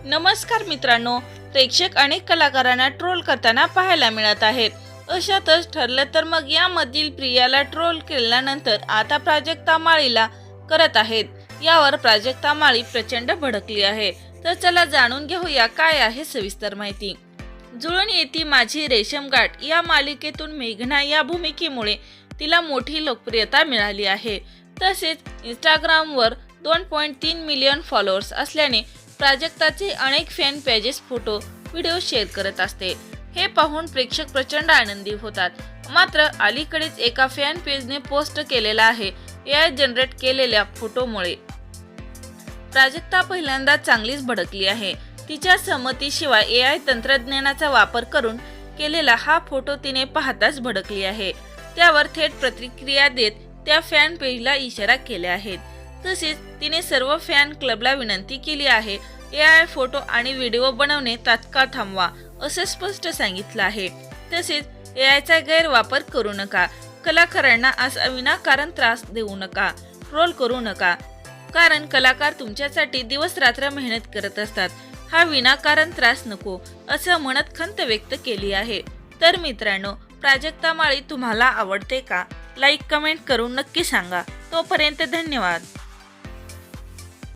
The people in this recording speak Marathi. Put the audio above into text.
नमस्कार मित्रांनो, प्रेक्षक अनेक कलाकारांना ट्रोल करताना पाहायला मिळत आहेत. अशातच ठरलं तर मग यामधील प्रियाला ट्रोल केल्यानंतर आता प्राजक्ता माळीला करत आहेत. यावर प्राजक्ता माळी प्रचंड भडकली आहे. तर चला जाणून घेऊया काय आहे सविस्तर माहिती. जुळून येती माझी रेशमगाठ या मालिकेतून मेघना या भूमिकेमुळे तिला मोठी लोकप्रियता मिळाली आहे. तसेच इंस्टाग्रामवर 2.3 मिलियन फॉलोअर्स असल्याने प्राजक्ताचे अनेक fan pages photo video share करत असते. हे पाहून प्रेक्षक प्रचंड आनंदी होतात. मात्र अलीकडेच एका फॅन पेजने पोस्ट केलेला आहे एआय जनरेट केलेल्या फोटोमुळे प्राजक्ता पहिल्यांदा चांगलीच भडकली आहे. तिच्या संमतीशिवाय एआय तंत्रज्ञानाचा वापर करून केलेला हा फोटो तिने पाहताच भडकली आहे. त्यावर थेट प्रतिक्रिया देत त्या फॅन पेजला इशारा केले आहेत. तसेच तिने सर्व फॅन क्लबला विनंती केली आहे एआय फोटो आणि व्हिडिओ बनवणे तात्काळ थांबवा असे स्पष्ट सांगितलं आहे. तसेच एआयचा गैरवापर करू नका, कलाकारांना असा विनाकारण त्रास देऊ नका, ट्रोल करू नका, कारण कलाकार तुमच्यासाठी दिवस रात्र मेहनत करत असतात. हा विनाकारण त्रास नको असं म्हणत खंत व्यक्त केली आहे. तर मित्रांनो, प्राजक्ता माळी तुम्हाला आवडते का? लाईक कमेंट करून नक्की सांगा. तोपर्यंत धन्यवाद.